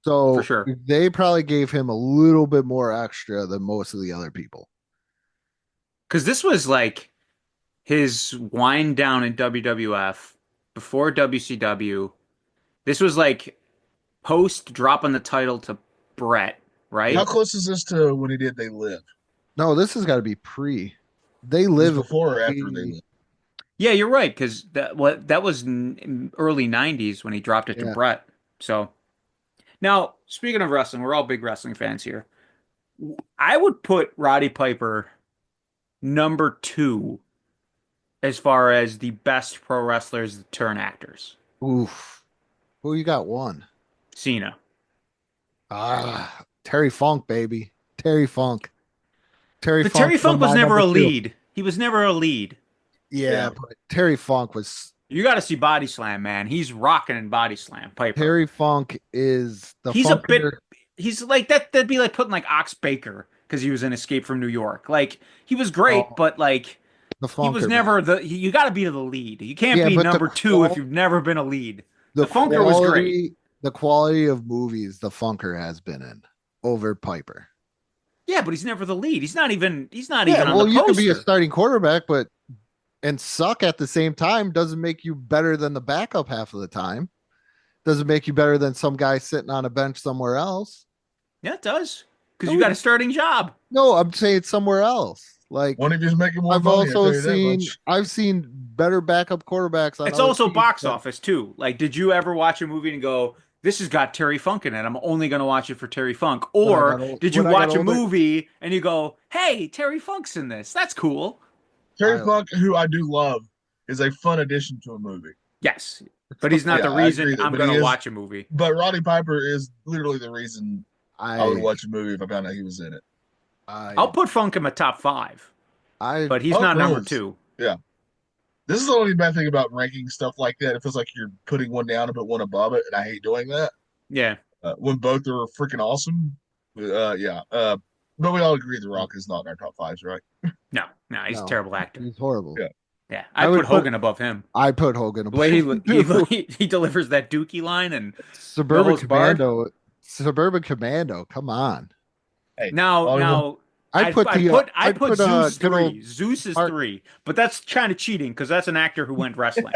So for sure. They probably gave him a little bit more extra than most of the other people. Because this was like his wind down in WWF before WCW. This was like post dropping the title to Brett, right? How close is this to when he did They Live? No, this has got to be pre. They Live before or after They Live? Yeah, you're right, because that was early '90s when he dropped it to Brett. So now, speaking of wrestling, we're all big wrestling fans here. I would put Roddy Piper number 2 as far as the best pro wrestlers that turn actors. Oof. Who you got one? Cena. Terry Funk, baby. Terry Funk. Terry Funk was never a lead. He was never a lead. Yeah, but Terry Funk was. You got to see Body Slam, man. He's rocking in Body Slam. Piper. Terry Funk is the. He's funker. A bit. He's like that. That'd be like putting like Ox Baker because he was in Escape from New York. Like he was great, but like he was never the. You got to be the lead. You can't be number 2 if you've never been a lead. The Funker was great. The quality of movies the Funker has been in over Piper. Yeah, but he's never the lead. He's not even. On the poster. You can be a starting quarterback, but. And suck at the same time doesn't make you better than the backup half of the time. Doesn't make you better than some guy sitting on a bench somewhere else. Yeah, it does. Because you got a starting job. No, I'm saying somewhere else. Like one of you's making more I've money. I've seen better backup quarterbacks. It's also box office too. Like, did you ever watch a movie and go, "This has got Terry Funk in it. I'm only going to watch it for Terry Funk"? Or did you watch a movie and you go, "Hey, Terry Funk's in this. That's cool." Terry Funk, who I do love, is a fun addition to a movie. Yes, but he's not the reason I'm going to watch a movie. But Roddy Piper is literally the reason I would watch a movie if I found out he was in it. I'll put Funk in my top 5, but he's not number 2. Yeah. This is the only bad thing about ranking stuff like that. It feels like you're putting one down and put one above it, and I hate doing that. Yeah. When both are freaking awesome. But we all agree The Rock is not in our top 5s, right? No, he's a terrible actor. He's horrible. Yeah. I put Hogan above him. I put Hogan above him. The way he delivers that Dookie line and Suburban Commando. Suburban Commando, come on. Hey, now I'd put Zeus 3. Zeus is 3, but that's kind of cheating because that's an actor who went wrestling.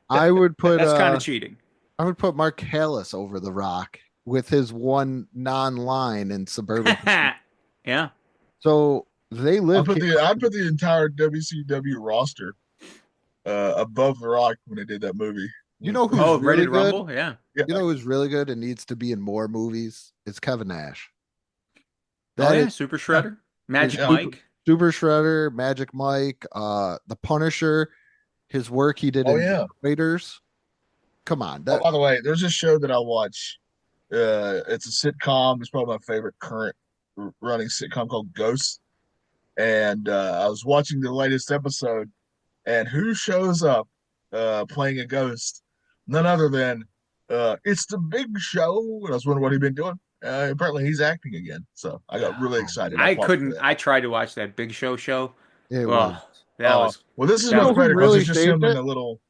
I would put that's kind of cheating. I would put Mark Callis over The Rock with his one non-line in Suburban. Yeah. So They Live. I'd put the entire WCW roster above The Rock when they did that movie. You know who's really Ready to good? Rumble? Yeah. You know who's really good and needs to be in more movies? It's Kevin Nash. Super Shredder, Magic Mike, Super Shredder, Magic Mike, The Punisher, his work he did in Raiders. Come on. By the way, there's a show that I watch. It's a sitcom. It's probably my favorite current running sitcom called Ghosts. And I was watching the latest episode, and who shows up playing a ghost? None other than it's the Big Show. And I was wondering what he'd been doing. Apparently he's acting again. So I got really excited. I tried to watch that Big Show. It was. That was. Well, this is much better because it's just him in a little.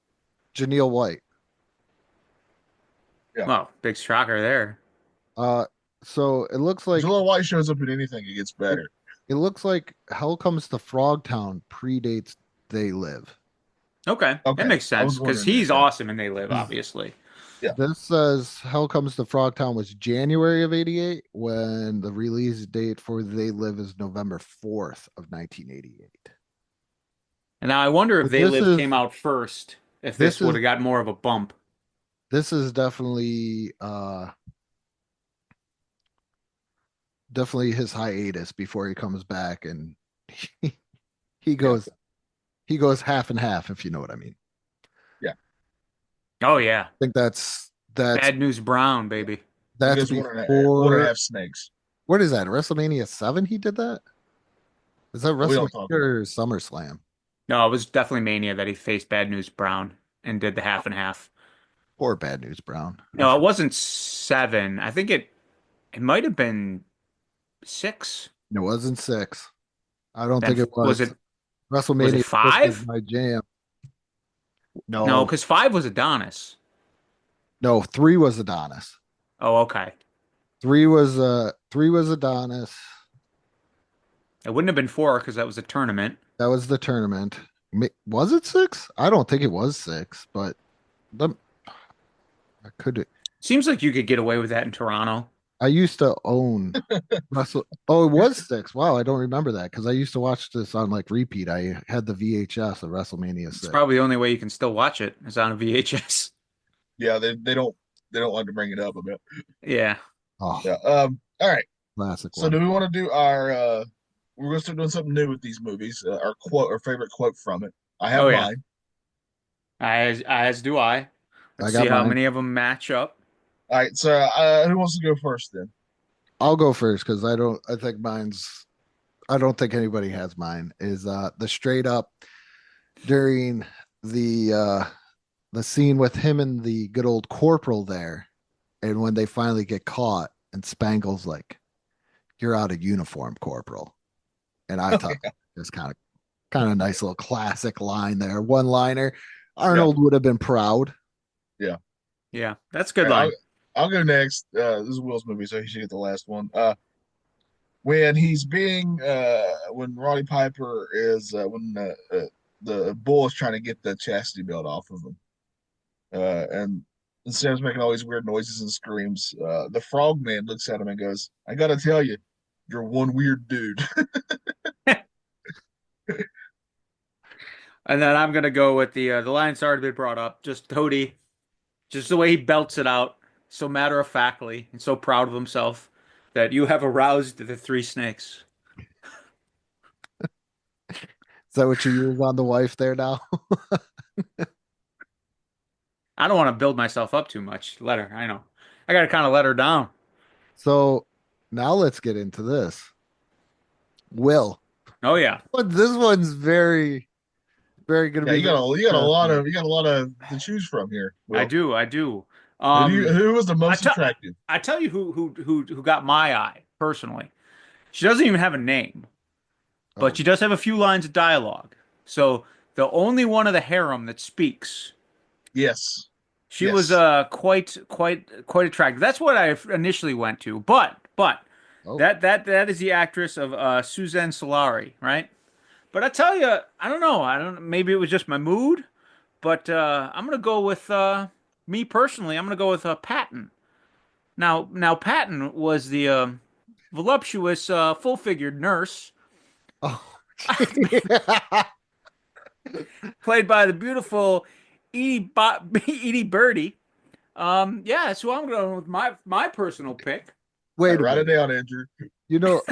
Janelle White. Yeah. Well, big shocker there. So it looks like Janelle White shows up in anything, it gets better. It looks like Hell Comes to Frogtown predates They Live. Okay. That makes sense because he's awesome and They Live, obviously. Yeah. This says Hell Comes to Frogtown was January of '88 when the release date for They Live is November 4th of 1988. And now I wonder if They Live came out first, if this would have got more of a bump. This is definitely his hiatus before he comes back, and he goes half and half, if you know what I mean. Yeah. Oh yeah. I think that's Bad News Brown, baby. That's before one and a half snakes. What is that? WrestleMania 7 he did that? Is that WrestleMania or SummerSlam? No, it was definitely Mania that he faced Bad News Brown and did the half and half. Poor Bad News Brown. No, it wasn't 7. I think it might have been 6. It wasn't 6. I don't Then think it was was. it was WrestleMania it 6 was 5? my jam. No, No, because 5 was Adonis. no, 3 was Adonis. Oh, okay. 3 was Adonis. It wouldn't have been 4 because that was a tournament. That was the tournament. Was it 6? I don't think it was 6, but I could. Seems like you could get away with that in Toronto. I used to own Russell. Oh, it was 6. Wow, I don't remember that because I used to watch this on like repeat. I had the VHS of WrestleMania 6. It's probably the only way you can still watch it is on a VHS. Yeah, they don't like to bring it up a bit. Yeah. Oh, Yeah. All right. classic So one. do we want to do our we're gonna start doing something new with these movies. Our quote, our favorite quote from it. I have Oh, yeah. mine. As do I. Let's I got see how mine. many of them match up. All right. So who wants to go first then? I'll go first because I don't. I think mine's. I don't think anybody has mine. Is the straight up during the scene with him and the good old corporal there, and when they finally get caught, and Spangle's like, "You're out of uniform, corporal," and I thought it's kind of nice little classic line there, one liner. Arnold would have been proud. Yeah, that's a good All right, line. I'll go next. This is Will's movie, so he should get the last one. When he's being when Roddy Piper is when the bull is trying to get the chastity belt off of him, and Sam's making all these weird noises and screams. The frog man looks at him and goes, "I gotta tell you, you're one weird dude." And then I'm gonna go with the line's already been brought up. Just Toady, just the way he belts it out, so matter of factly and so proud of himself that you have aroused the 3 snakes. Is that what you use on the wife there now? I don't want to build myself up too much. Let her, I know. I gotta kind of let her down. So now let's get into this. Will. Oh yeah. But this one's very, very gonna Yeah, be. you got a lot of to choose from here. Will. I do. Who was the most attractive? I tell you who got my eye personally. She doesn't even have a name, but she does have a few lines of dialogue. So the only one of the harem that speaks. Yes. She was quite attractive. That's what I initially went to. But that is the actress of Suzanne Solari, right? But I tell you, I don't know. Maybe it was just my mood, but I'm gonna go with me personally. I'm gonna go with Patton. Now Patton was the voluptuous, full-figured nurse. Oh, played by the beautiful Edie Birdie. Yeah, so I'm going with my personal pick. Wait, write it down, Andrew. You know,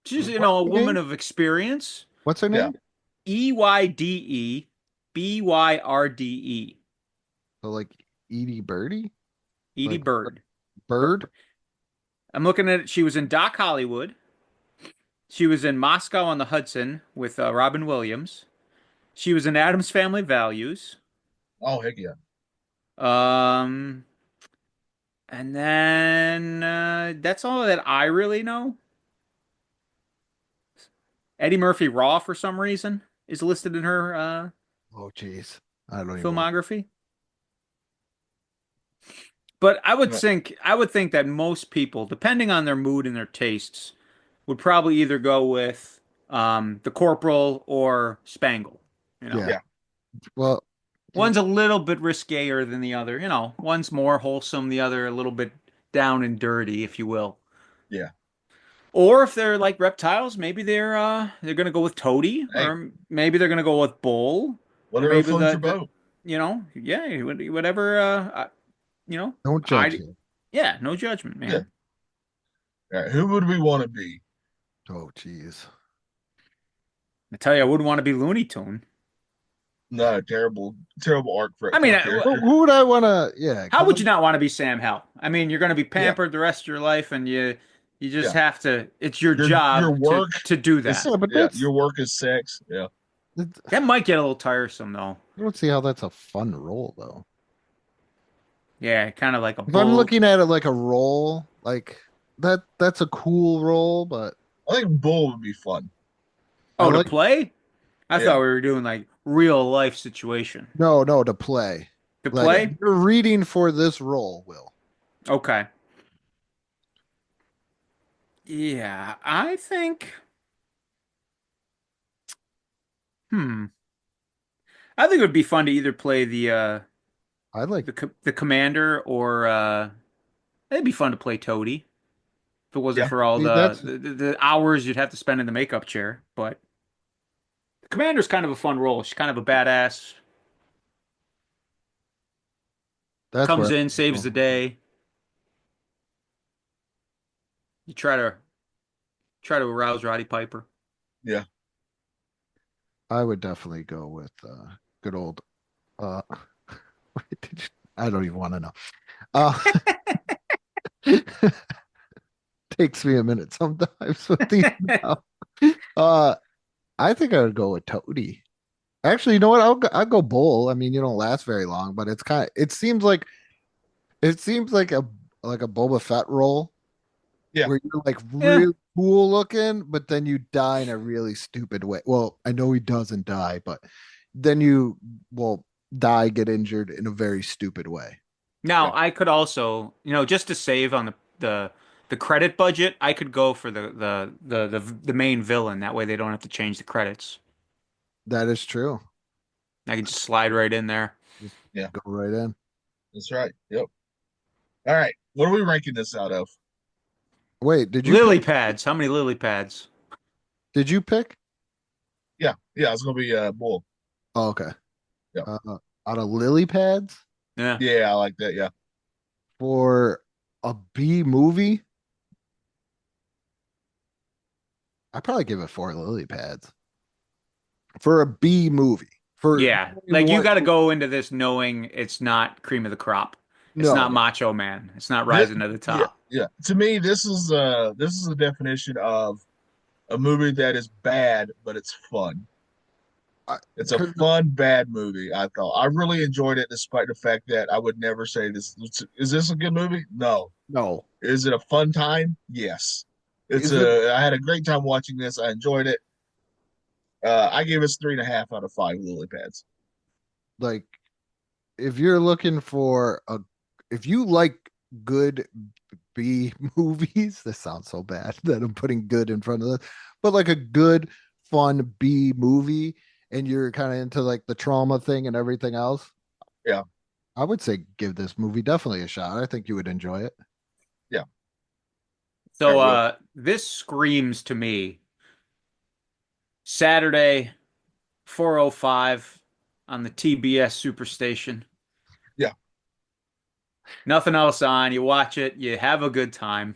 she's a woman of experience. What's her name? EYDEBYRDE. So like Edie Birdie? Edie Like, Bird. Bird? I'm looking at it. She was in Doc Hollywood. She was in Moscow on the Hudson with Robin Williams. She was in Addams Family Values. Oh, heck yeah. And then that's all that I really know. Eddie Murphy Raw, for some reason, is listed in her oh, jeez. I don't even filmography. But I would think that most people, depending on their mood and their tastes, would probably either go with the Corporal or Spangle. Yeah. Well, one's a little bit riskier than the other. One's more wholesome, the other a little bit down and dirty, if you will. Yeah. Or if they're like reptiles, maybe they're gonna go with Toady, or maybe they're gonna go with Bull. Whatever floats your boat. Yeah, whatever. Don't judge him. Yeah, no judgment, man. Yeah. All right, who would we want to be? Oh, jeez. I tell you, I wouldn't want to be Looney Tune. No, terrible arc for. I mean, who would I want to? Yeah. How would you not want to be Sam Hell? I mean, you're going to be pampered the rest of your life, and you just have to. It's your job your work to do that. your work is sex. Yeah. That might get a little tiresome though. I don't see how that's a fun role though. Yeah, kind of like a If I'm bull. looking at it like a role, like that's a cool role, but I think Bull would be fun. Oh, I to like play? I Yeah. thought we were doing like real life situation. no to play. To Like play? you're reading for this role, Will. Okay. Yeah, I think. Hmm. I think it would be fun to either play I like the commander or it'd be fun to play Toady if it wasn't Yeah. for all See, that's the hours you'd have to spend in the makeup chair. But the commander's kind of a fun role. She's kind of a badass. that's Comes where in, saves the day. You try to arouse Roddy Piper. Yeah. I would definitely go with good old uh I don't even want to know. Uh takes me a minute sometimes with these now. Uh I think I would go with Toady. Actually, you know what? I'll go Bull. I mean, you don't last very long, but it seems like a Boba Fett role Yeah. where you're like Yeah. real cool looking, but then you die in a really stupid way. Well, I know he doesn't die, but then you will die, get injured in a very stupid way. Now, Yeah. I could also, just to save on the credit budget, I could go for the main villain. That way they don't have to change the credits. That is true. I can just slide right in there. Just Yeah. go right in. That's right. Yep. All right. What are we ranking this out of? Wait, Lily pads. How many lily pads? did you pick? Yeah. Yeah. It's gonna be Bull. Oh, okay. Yeah. Out of lily pads Yeah. Yeah, I like that. Yeah. for a B movie, I probably give it 4 lily pads for a B movie. For Yeah. Like you got to go into this knowing it's not cream of the crop. It's No. not Macho Man. It's not rising to the top. Yeah. To me, this is the definition of a movie that is bad, but it's fun. It's a fun, bad movie. I thought I really enjoyed it, despite the fact that I would never say this. Is this a good movie? No. No. Is it a fun time? Yes. I had a great time watching this. I enjoyed it. I gave us 3.5 out of 5 lily pads. Like if you're looking for if you like good B movies, this sounds so bad that I'm putting good in front of this, but like a good, fun B movie, and you're kind of into like the trauma thing and everything else. Yeah. I would say give this movie definitely a shot. I think you would enjoy it. Yeah. So this screams to me Saturday 4:05 on the TBS Superstation. Yeah. Nothing else on. You watch it, you have a good time.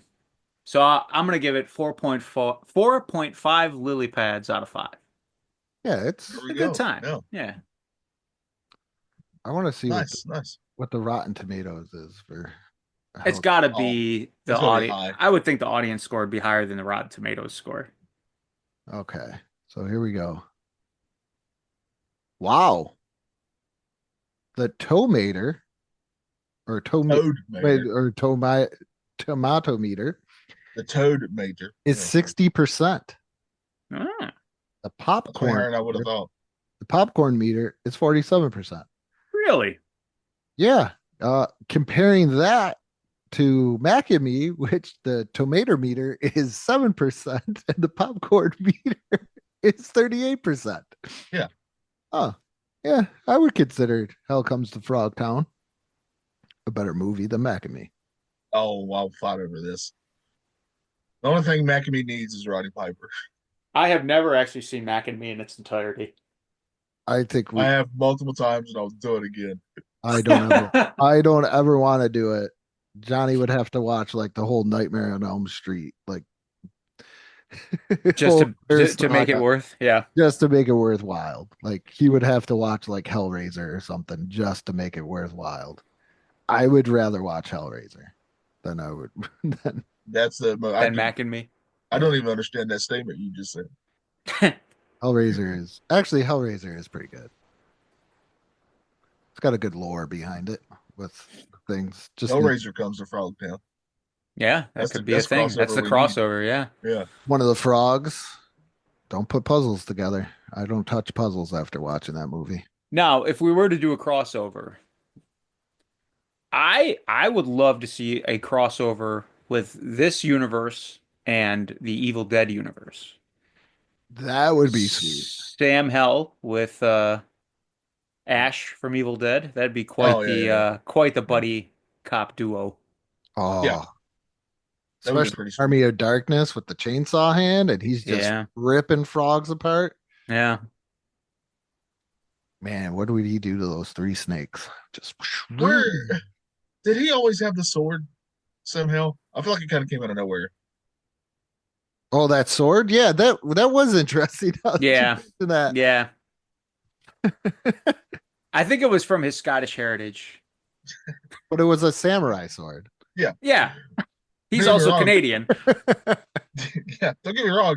So I'm going to give it 4.5 lily pads out of 5. Yeah, it's a good time. Yeah. I want to see nice. what the Rotten Tomatoes is for. It's got to be the gonna be audience. high. I would think the audience score would be higher than the Rotten Tomatoes score. Okay, so here we go. Wow. The tomater or tomato meter The toad major is 60%. Ah, The popcorn I would have thought. the popcorn meter is 47%. really? Yeah. Comparing that to Mac and Me, which the tomato meter is 7% and the popcorn meter is 38%. Yeah. Oh, yeah. I would consider Hell Comes to Frogtown a better movie than Mac and Me. Oh, I'll fight over this. The only thing McAmee needs is Roddy Piper. I have never actually seen Mac and Me in its entirety. I think I have multiple times and I'll do it again. I don't ever want to do it. Johnny would have to watch like the whole Nightmare on Elm Street, like just to make it worth, yeah. Just to make it worthwhile. Like he would have to watch like Hellraiser or something just to make it worthwhile. I would rather watch Hellraiser than I would That's the Than Mac and Me. I don't even understand that statement you just said. Hellraiser is pretty good. It's got a good lore behind it with things. Just Hellraiser comes to Frogtown. Yeah, that could be a thing. That's the we crossover. Yeah. Yeah. one of the frogs. Don't put puzzles together. I don't touch puzzles after watching that movie. Now, if we were to do a crossover, I would love to see a crossover with this universe and the Evil Dead universe. That would be sweet. Sam Hell with Ash from Evil Dead. That'd be quite the buddy cop duo. Oh, Yeah. That would be especially pretty sweet. Army of Darkness with the chainsaw hand, and he's just ripping frogs apart. Yeah. Man, what would he do to those three snakes? Just Where did he always have the sword somehow? I feel like it kind of came out of nowhere. Oh, that sword? Yeah, that was interesting. Yeah. That. Yeah. I think it was from his Scottish heritage. But it was a samurai sword. Yeah. Yeah. He's also Canadian. Yeah, don't get me wrong.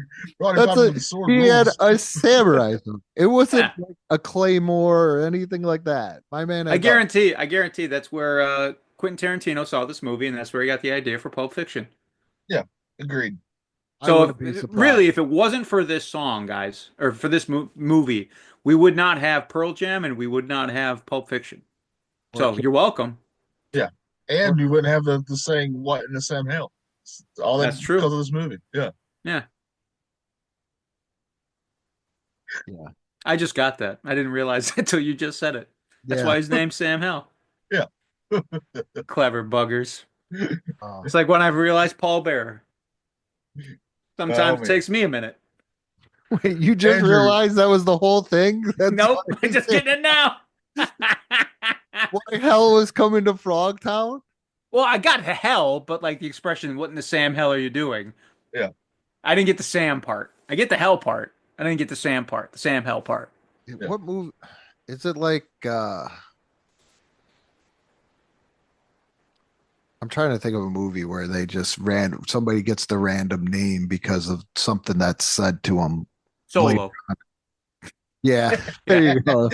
He had a samurai sword. It wasn't like a claymore or anything like that. My man. I guarantee that's where Quentin Tarantino saw this movie, and that's where he got the idea for Pulp Fiction. Yeah, agreed. So really, if it wasn't for this song, guys, or for this movie, we would not have Pearl Jam and we would not have Pulp Fiction. So you're welcome. Yeah, and you wouldn't have the saying "What in the Sam Hill." All that's true because of this movie. Yeah. Yeah. I just got that. I didn't realize it until you just said it. That's why his name's Sam Hell. Yeah. Clever buggers. It's like when I realized Paul Bearer. Sometimes it takes me a minute. Wait, you just realized that was the whole thing? Nope, I'm just getting it now. What the hell was coming to Frogtown? Well, I got hell, but like the expression, what in the Sam hell are you doing? Yeah. I didn't get the Sam part. I get the hell part. I didn't get the Sam part, the Sam hell part. Yeah. What movie? Is it like, I'm trying to think of a movie where they just somebody gets the random name because of something that's said to them. Solo. Yeah, there you go.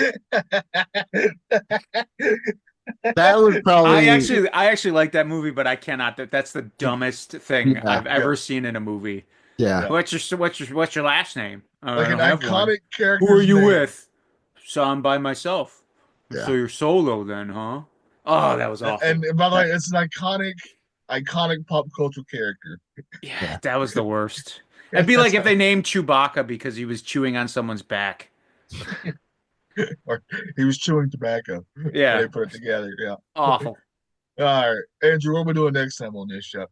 That was probably. I actually like that movie, but I cannot. That's the dumbest thing I've ever seen in a movie. Yeah. What's your last name? Like an iconic character. Who are you with? So I'm by myself. Yeah. So you're solo then, huh? Oh, that was awful. And by the way, it's an iconic pop culture character. Yeah, that was the worst. It'd be like if they named Chewbacca because he was chewing on someone's back. Or he was chewing tobacco. Yeah. They put it together. Yeah. Awful. All right. Andrew, what are we doing next time on this show?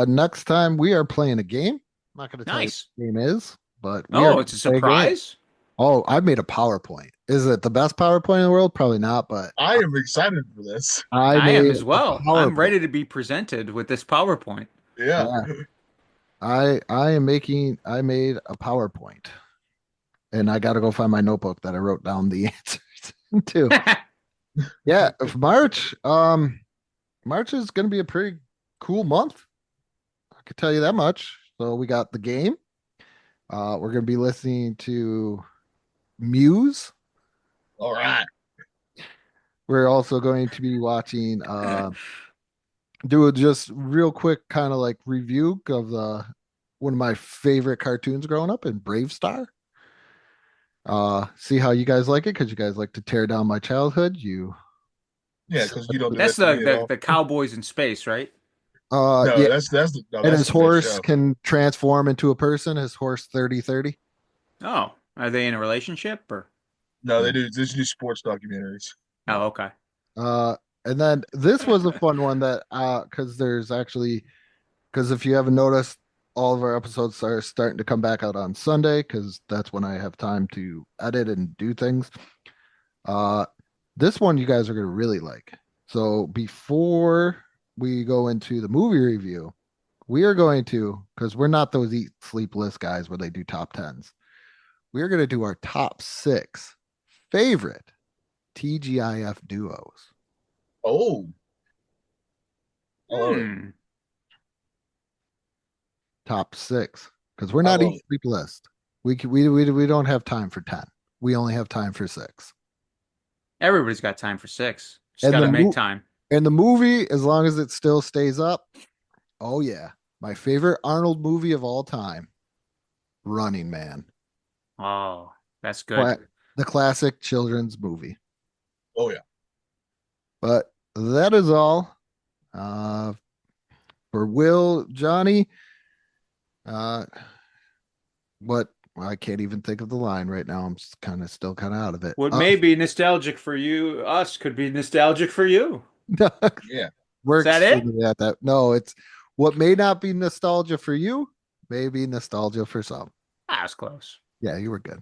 Next time we are playing a game. I'm not going to tell you what the game is, but it's a surprise. Oh, I made a PowerPoint. Is it the best PowerPoint in the world? Probably not, but I am excited for this. I am as well. I'm ready to be presented with this PowerPoint. Yeah. I made a PowerPoint. And I got to go find my notebook that I wrote down the answers to. Yeah, March. March is going to be a pretty cool month. I can tell you that much. So we got the game. We're going to be listening to Muse. All right. We're also going to be watching. Do a just real quick kind of like review of one of my favorite cartoons growing up in Brave Star. See how you guys like it because you guys like to tear down my childhood. Because you don't. That's the Cowboys in space, right? That's and his horse can transform into a person. His horse 30-30. Oh, are they in a relationship or? No, they do. They just do sports documentaries. Oh, okay. And then this was a fun one that because if you haven't noticed, all of our episodes are starting to come back out on Sunday because that's when I have time to edit and do things. This one you guys are going to really like. So before we go into the movie review, we are going to, because we're not those eat sleep list guys where they do top 10s. We're going to do our top 6 favorite TGIF duos. Oh. Top 6, because we're not eat sleep list. We don't have time for 10. We only have time for 6. Everybody's got time for 6. Just And got to the make time. And the movie, as long as it still stays up, oh yeah, my favorite Arnold movie of all time, Running Man. Oh, that's good. The classic children's movie. Oh yeah. But that is all. For Will, Johnny, what I can't even think of the line right now. I'm still kind of out of it. What may be nostalgic for you, us could be nostalgic for you. Yeah. Works Is that it? No, it's what may not be nostalgia for you, may be nostalgia for some. That was close. Yeah, you were good.